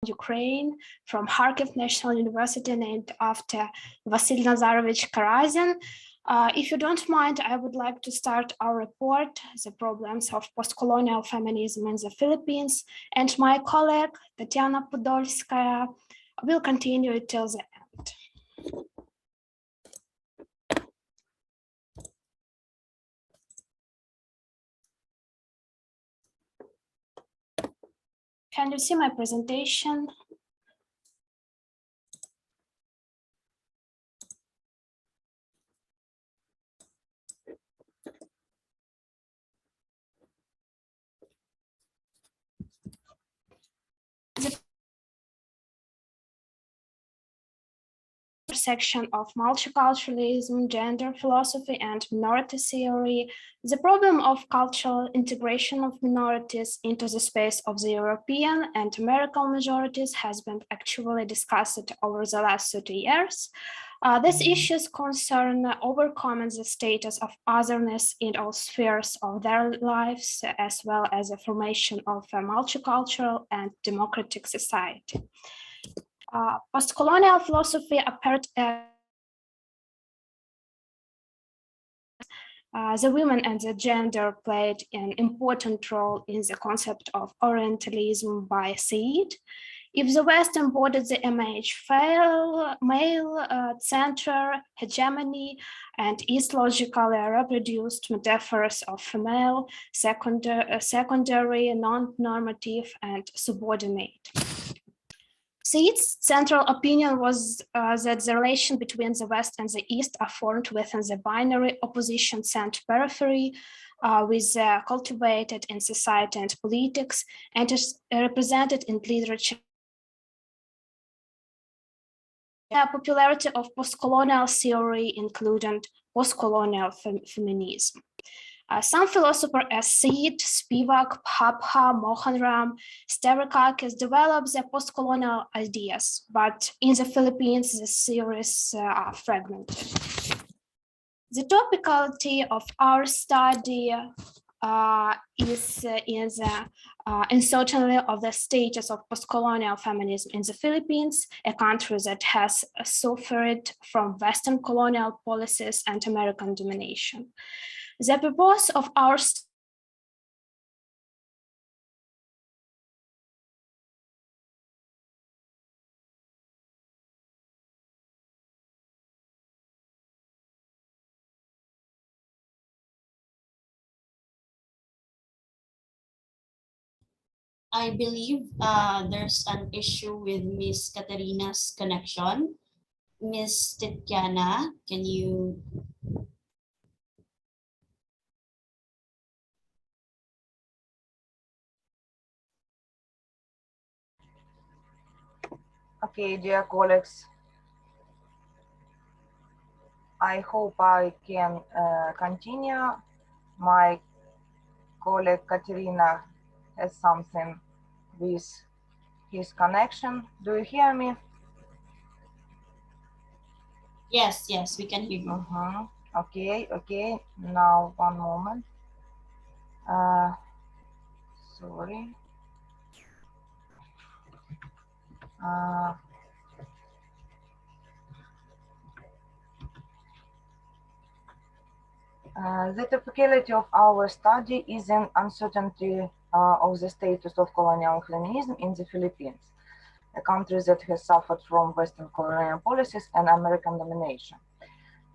Ukraine from Kharkiv National University, named after V.N.Karazin. If you don't mind, I would like to start our report, The Problems of Postcolonial Feminism in the Philippines, and my colleague, Tetiana Podolska, will continue it till the end. Can you see my presentation? The intersection of multiculturalism, gender philosophy, and minority theory, the problem of cultural integration of minorities into the space of the European and American majorities has been actually discussed over the last 30 years. These issues concern overcoming the status of otherness in all spheres of their lives, as well as the formation of a multicultural and democratic society. Postcolonial philosophy appeared the women and the gender played an important role in the concept of Orientalism by Said. If the West embodied the image male, center, hegemony, and East logically reproduced metaphors of female, secondary, non-normative, and subordinate. Said's central opinion was that the relation between the West and the East are formed within the binary opposition-centered periphery, with cultivated in society and politics, and is represented in literature. The popularity of postcolonial theory, including postcolonial feminism. Some philosophers as Said, Spivak, Bhabha, Mohanram, Stavrakakis developed the postcolonial ideas, but in the Philippines, the theories are fragmented. The topicality of our study is in the uncertainty of the status of postcolonial feminism in the Philippines, a country that has suffered from Western colonial policies and American domination. The purpose of our I believe there's an issue with Miss Katerina's connection. Miss Tetiana, can you? Okay, dear colleagues, I hope I can continue. My colleague Katerina has something with his connection. Do you hear me? Yes, yes, we can hear you. Okay. Now, one moment. Sorry. The topicality of our study is an uncertainty of the status of colonial feminism in the Philippines, a country that has suffered from Western colonial policies and American domination.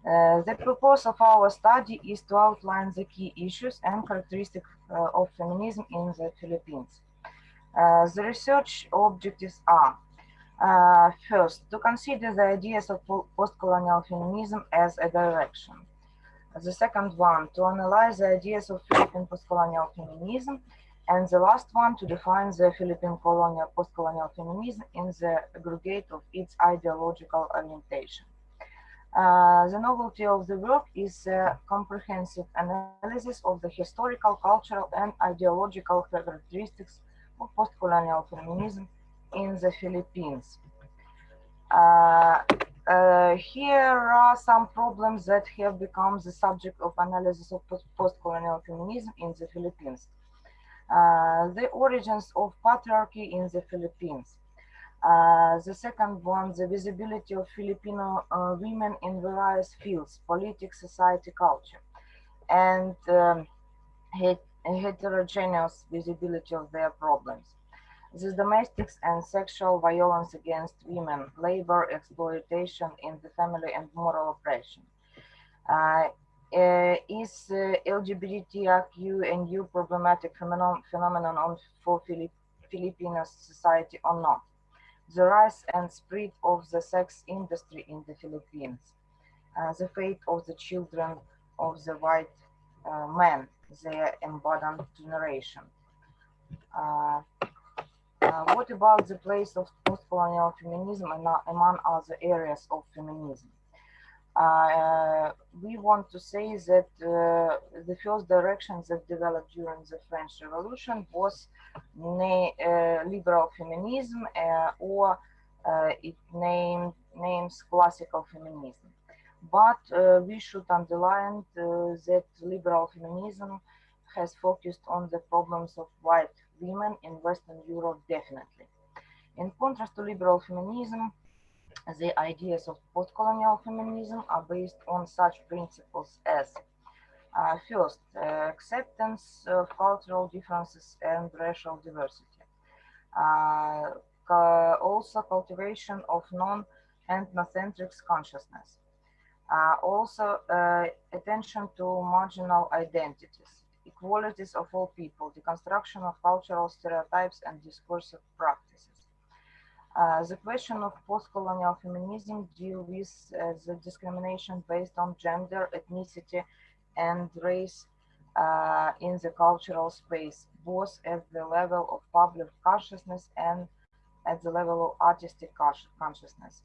The purpose of our study is to outline the key issues and characteristics of feminism in the Philippines. The research objectives are: first, to consider the ideas of postcolonial feminism as a direction. The second one, to analyze the ideas of Philippine postcolonial feminism. And the last one, to define the Philippine postcolonial feminism in the aggregate of its ideological orientation. The novelty of the work is a comprehensive analysis of the historical, cultural, and ideological characteristics of postcolonial feminism in the Philippines. Here are some problems that have become the subject of analysis of postcolonial feminism in the Philippines. The origins of patriarchy in the Philippines. The second one, the visibility of Filipino women in various fields, politics, society, culture, and heterogeneous visibility of their problems. The domestic and sexual violence against women, labor, exploitation in the family, and moral oppression. Is LGBTQ and U problematic phenomenon for Filipino society or not? The rise and spread of the sex industry in the Philippines, the fate of the children of the white men, their embodied generation. What about the place of postcolonial feminism among other areas of feminism? We want to say that the first direction that developed during the French Revolution was liberal feminism, or it names classical feminism. But we should underline that liberal feminism has focused on the problems of white women in Western Europe, definitely. In contrast to liberal feminism, the ideas of postcolonial feminism are based on such principles as first, acceptance of cultural differences and racial diversity. Also, cultivation of non-ethnocentric consciousness. Also, attention to marginal identities, equalities of all people, deconstruction of cultural stereotypes and discursive practices. The question of post-colonial feminism deals with the discrimination based on gender, ethnicity, and race in the cultural space, both at the level of public consciousness and at the level of artistic consciousness,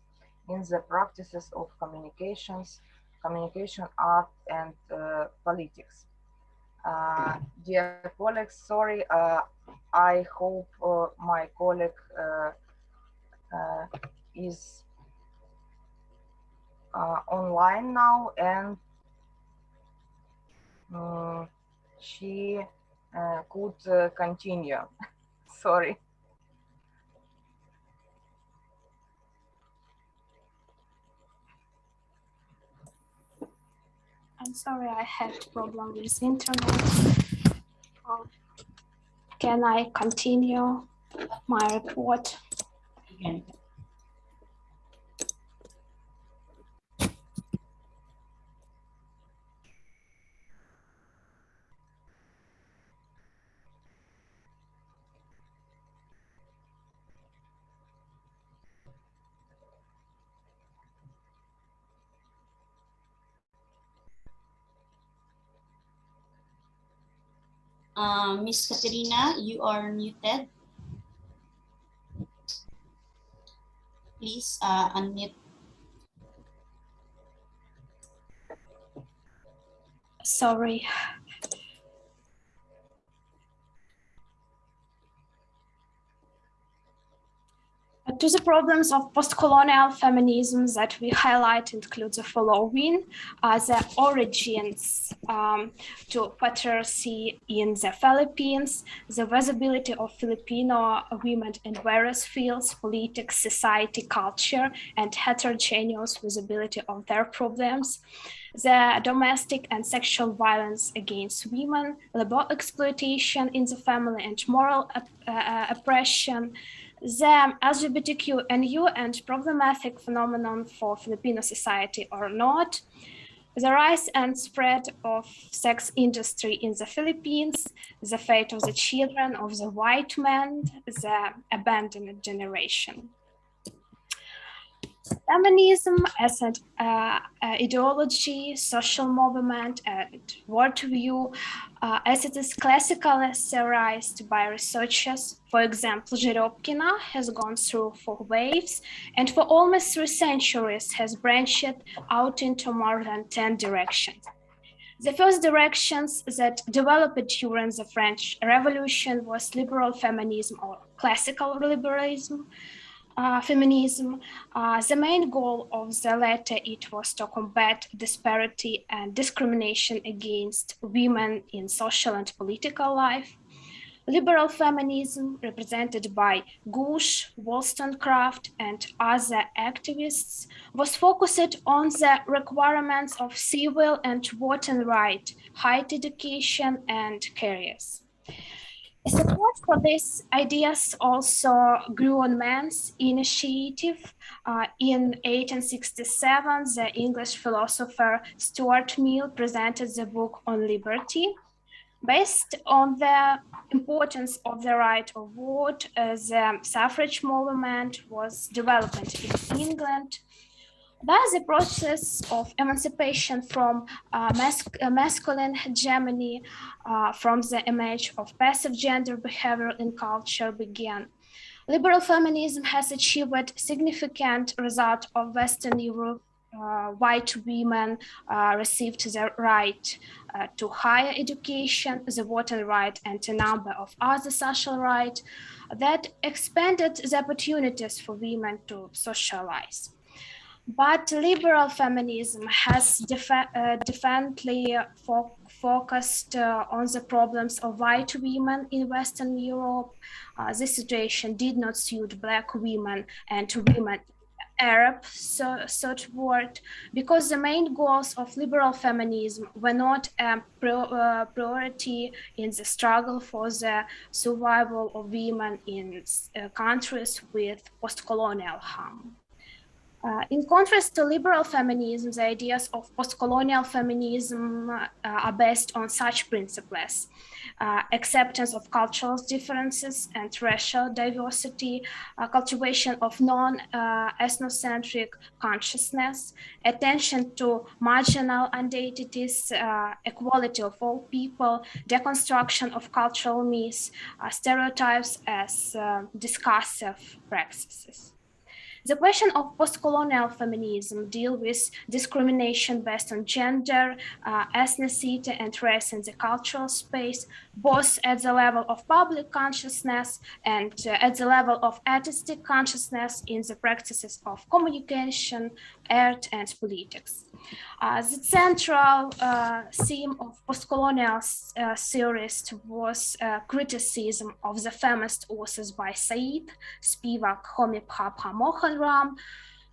in the practices of communication, art, and politics. Dear colleagues, sorry, I hope my colleague is online now, and she could continue. Sorry. I'm sorry, I had problem with internet. Can I continue my report? Again. Miss Katerina, you are muted. Please unmute. Sorry. To the problems of postcolonial feminism that we highlight include the following: the origins to patriarchy in the Philippines, the visibility of Filipino women in various fields, politics, society, culture, and heterogeneous visibility of their problems, the domestic and sexual violence against women, labor exploitation in the family, and moral oppression, the LGBTQ and problematic phenomenon for Filipino society or not, the rise and spread of sex industry in the Philippines, the fate of the children of the white men, the abandoned generation. Feminism as an ideology, social movement, and worldview, as it is classically theorized by researchers. For example, Zherobkina has gone through 4 waves, and for almost 3 centuries has branched out into more than 10 directions. The first directions that developed during the French Revolution was liberal feminism or classical liberalism, feminism. The main goal of the latter, it was to combat disparity and discrimination against women in social and political life. Liberal feminism, represented by Gush, Wollstonecraft, and other activists, was focused on the requirements of civil and voting rights, higher education, and careers. Support for these ideas also grew on men's initiative. In 1867, the English philosopher Stuart Mill presented the book on liberty. Based on the importance of the right of vote, the suffrage movement was developed in England. Thus, the process of emancipation from masculine hegemony, from the image of passive gender behavior in culture began. Liberal feminism has achieved significant result of Western Europe. White women received the right to higher education, the voting right, and a number of other social rights that expanded the opportunities for women to socialize. But liberal feminism has definitely focused on the problems of white women in Western Europe. This situation did not suit Black women and women Arab third world, because the main goals of liberal feminism were not a priority in the struggle for the survival of women in countries with post-colonial harm. In contrast to liberal feminism, the ideas of postcolonial feminism are based on such principles: acceptance of cultural differences and racial diversity, cultivation of non-ethnocentric consciousness, attention to marginal identities, equality of all people, deconstruction of cultural myths, stereotypes as discursive practices. The question of postcolonial feminism deals with discrimination based on gender, ethnicity, and race in the cultural space, both at the level of public consciousness and at the level of artistic consciousness in the practices of communication, art, and politics. The central theme of postcolonial theorists was criticism of the feminist authors by Said, Spivak, Homi, PAP, Mohan Ram.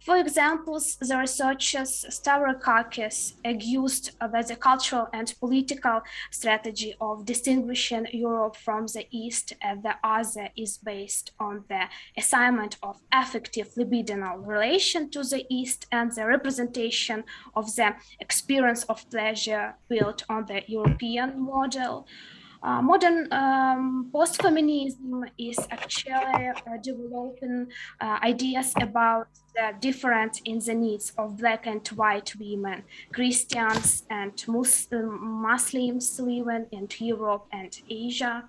For example, the researchers Stavrakakis accused that the cultural and political strategy of distinguishing Europe from the East as the other is based on the assignment of affective libidinal relation to the East and the representation of the experience of pleasure built on the European model. Modern post-feminism is actually developing ideas about the difference in the needs of Black and white women, Christians and Muslims living in Europe and Asia.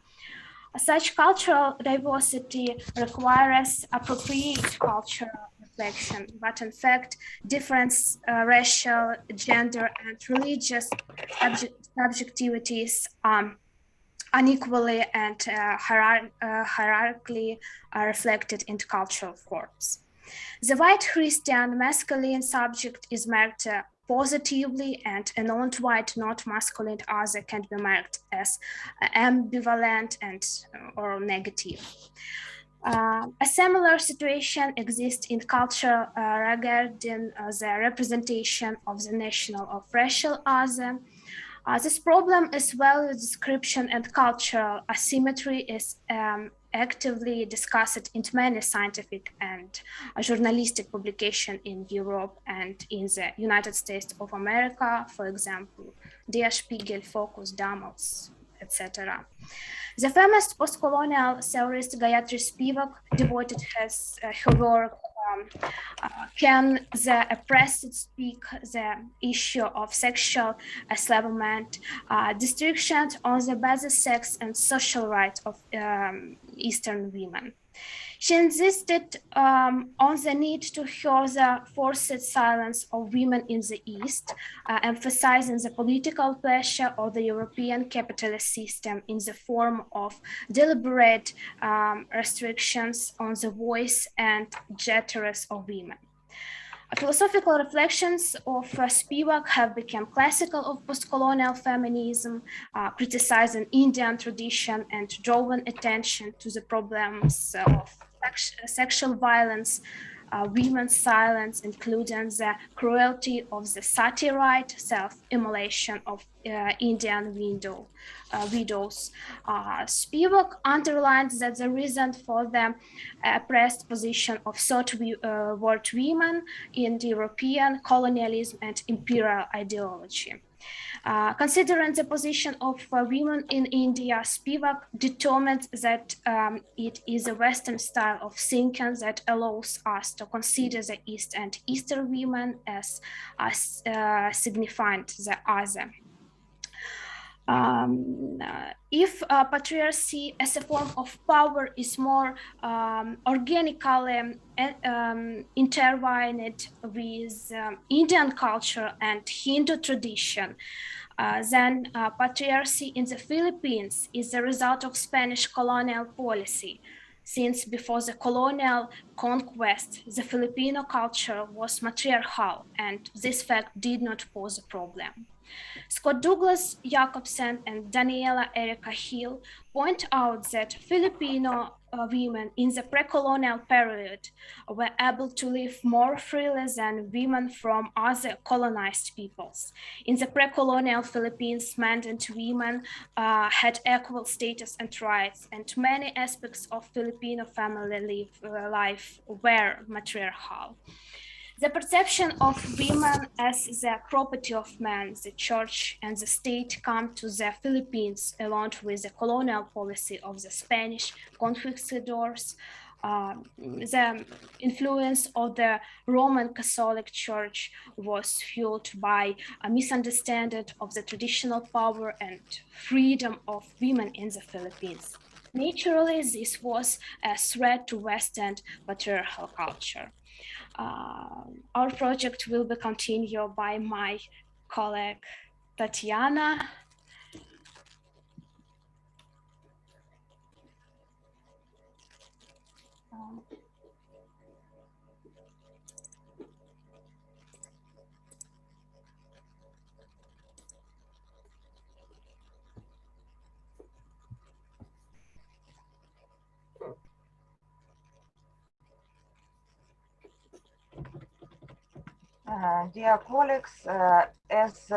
Such cultural diversity requires appropriate cultural reflection, but in fact, different racial, gender, and religious subjectivities unequally and hierarchically reflected in cultural forms. The white Christian masculine subject is marked positively, and a non-white, not masculine other can be marked as ambivalent and or negative. A similar situation exists in culture regarding the representation of the national or racial other. This problem, as well as description and cultural asymmetry, is actively discussed in many scientific and journalistic publications in Europe and in the United States of America, for example, Der Spiegel, Focus, Damals, etc. The famous postcolonial theorist Gayatri Spivak devoted her work Can the Oppressed Speak, the issue of sexual enslavement, restrictions on the basic sex and social rights of Eastern women. She insisted on the need to hear the forced silence of women in the East, emphasizing the political pressure of the European capitalist system in the form of deliberate restrictions on the voice and gestures of women. Philosophical reflections of Spivak have become classical of postcolonial feminism, criticizing Indian tradition and drawing attention to the problems of sexual violence, women's silence, including the cruelty of the sati rite, self-immolation of Indian widows. Spivak underlines that the reason for the oppressed position of third world women in the European colonialism and imperial ideology. Considering the position of women in India, Spivak determined that it is a Western style of thinking that allows us to consider the East and Eastern women as signifying the other. If patriarchy as a form of power is more organically intertwined with Indian culture and Hindu tradition, then patriarchy in the Philippines is the result of Spanish colonial policy. Since before the colonial conquest, the Filipino culture was matriarchal, and this fact did not pose a problem. Scott Douglas Jacobsen and Daniela Erica Hill point out that Filipino women in the pre-colonial period were able to live more freely than women from other colonized peoples. In the pre-colonial Philippines, men and women had equal status and rights, and many aspects of Filipino family life were matriarchal. The perception of women as the property of men, the church, and the state come to the Philippines along with the colonial policy of the Spanish conquistadors. The influence of the Roman Catholic Church was fueled by a misunderstanding of the traditional power and freedom of women in the Philippines. Naturally, this was a threat to Western patriarchal culture. Our project will be continued by my colleague Tetiana. Dear colleagues, as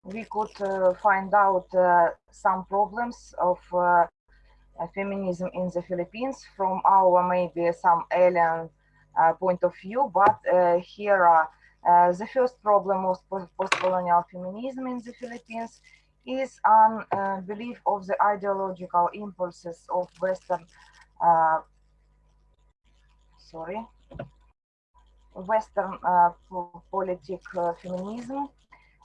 we could find out some problems of feminism in the Philippines from our maybe some alien point of view, but here are the first problem of postcolonial feminism in the Philippines is an belief of the ideological impulses of Western Western political feminism,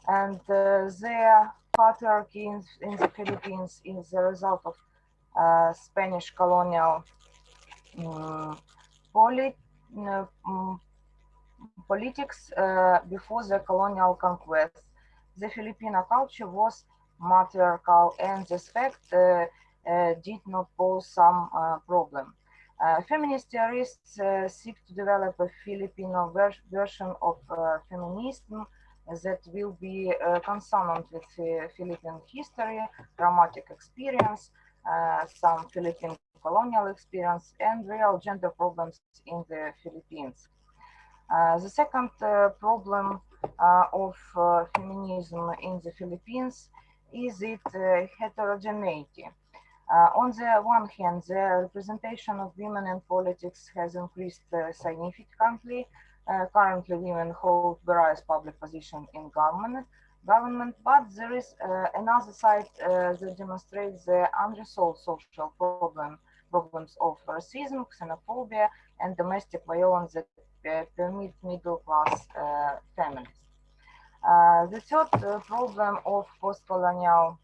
and their patriarchy in the Philippines is the result of Spanish colonial politics before the colonial conquest. The Filipino culture was matriarchal, and this fact did not pose some problem. Feminist theorists seek to develop a Filipino version of feminism that will be consonant with Philippine history, dramatic experience, some Philippine colonial experience, and real gender problems in the Philippines. The second problem of feminism in the Philippines is its heterogeneity. On the one hand, the representation of women in politics has increased significantly. Currently, women hold various public positions in government, but there is another side that demonstrates the unresolved social problems of racism, xenophobia, and domestic violence that permeate middle-class families. The third problem of postcolonial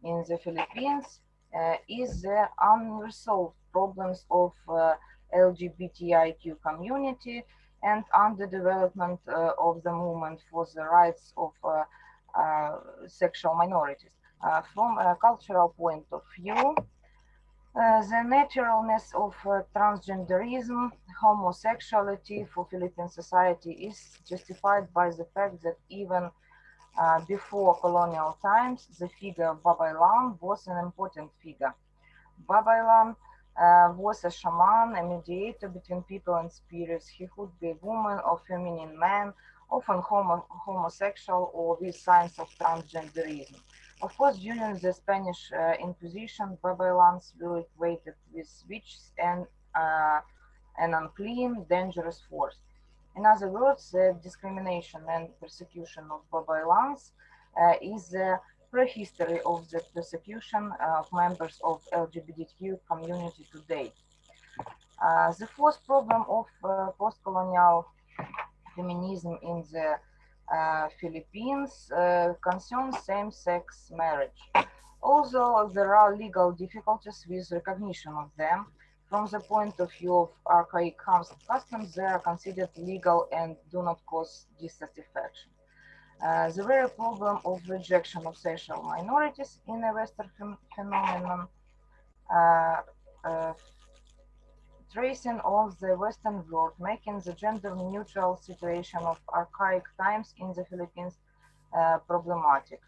in the Philippines is the unresolved problems of LGBTIQ community and underdevelopment of the movement for the rights of sexual minorities. From a cultural point of view, The naturalness of transgenderism, homosexuality for Philippine society is justified by the fact that even before colonial times, the figure of Babaylan was an important figure. Babaylan was a shaman, a mediator between people and spirits. He could be a woman or feminine man, often homosexual or with signs of transgenderism. Of course, during the Spanish Inquisition, Babaylans were equated with witches and an unclean, dangerous force. In other words, the discrimination and persecution of Babaylans is the prehistory of the persecution of members of LGBTQ community today. The fourth problem of post-colonial feminism in the Philippines concerns same-sex marriage. Although there are legal difficulties with recognition of them, from the point of view of archaic customs, they are considered legal and do not cause dissatisfaction. The very problem of rejection of sexual minorities in a Western phenomenon, uh, uh, tracing of the Western world, making the gender-neutral situation of archaic times in the Philippines problematic,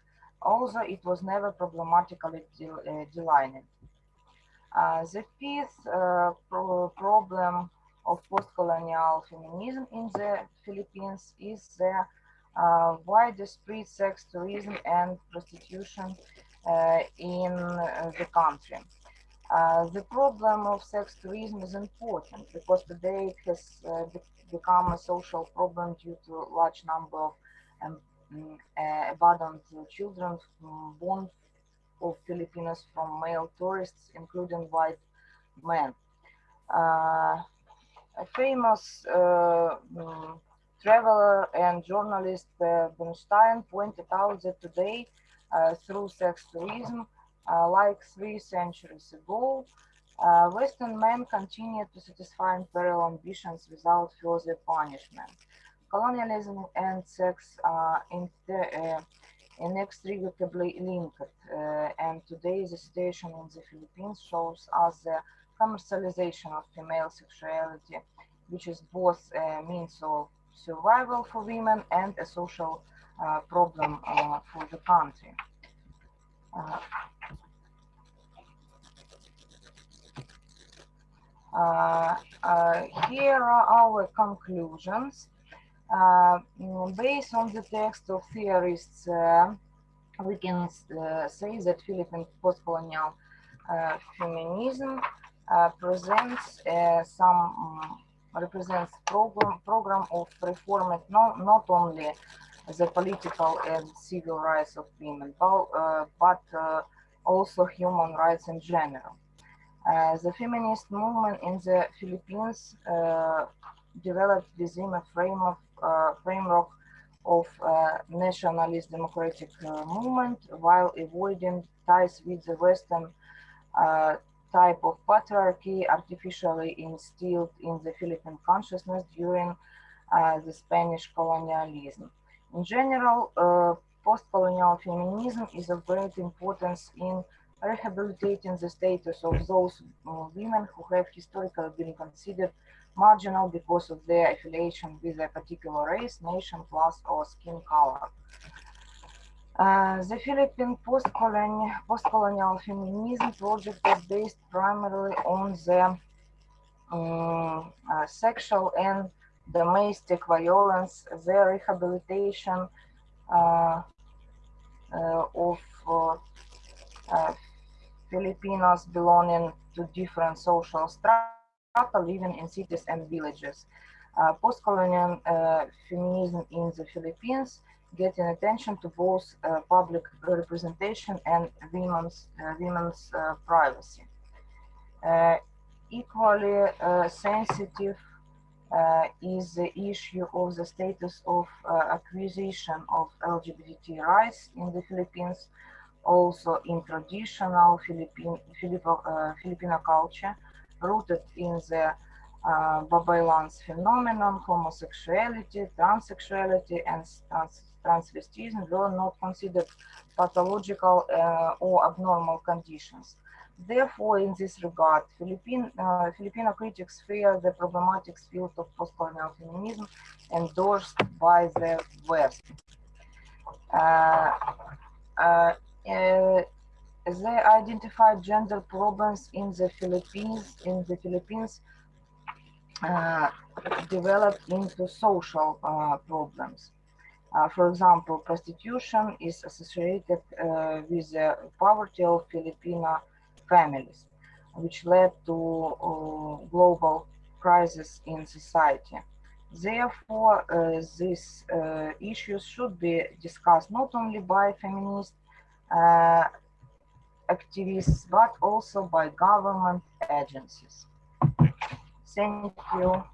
although it was never problematically delineated. The fifth problem of post-colonial feminism in the Philippines is the widespread sex tourism and prostitution in the country. The problem of sex tourism is important because today it has become a social problem due to a large number of um, abandoned children born of Filipinos from male tourists, including white men. A famous traveler and journalist Bernstein pointed out that today, through sex tourism, like 3 centuries ago, Western men continue to satisfy imperial ambitions without further punishment. Colonialism and sex are inextricably linked, and today the situation in the Philippines shows us the commercialization of female sexuality, which is both a means of survival for women and a social problem for the country. Uh, Here are our conclusions. Based on the text of theorists, we can say that Philippine postcolonial feminism represents program of reform not only the political and civil rights of women, but also human rights in general. The feminist movement in the Philippines developed within a framework of nationalist democratic movement while avoiding ties with the Western type of patriarchy artificially instilled in the Philippine consciousness during the Spanish colonialism. In general, post-colonial feminism is of great importance in rehabilitating the status of those women who have historically been considered marginal because of their affiliation with a particular race, nation, class, or skin color. The Philippine post-colonial feminism project is based primarily on the sexual and domestic violence, the rehabilitation of Filipinos belonging to different social strata living in cities and villages. Post-colonial feminism in the Philippines getting attention to both public representation and women's privacy. Equally sensitive is the issue of the status of acquisition of LGBT rights in the Philippines, also in traditional Filipino culture, rooted in the Babaylan's phenomenon, homosexuality, transsexuality, and transvestism were not considered pathological or abnormal conditions. Therefore, in this regard, Filipino critics fear the problematic field of postcolonial feminism endorsed by the West. They identified gender problems in the Philippines developed into social problems. For example, prostitution is associated with the poverty of Filipino families, which led to global crisis in society. Therefore, these issues should be discussed not only by feminist activists, but also by government agencies. Thank you.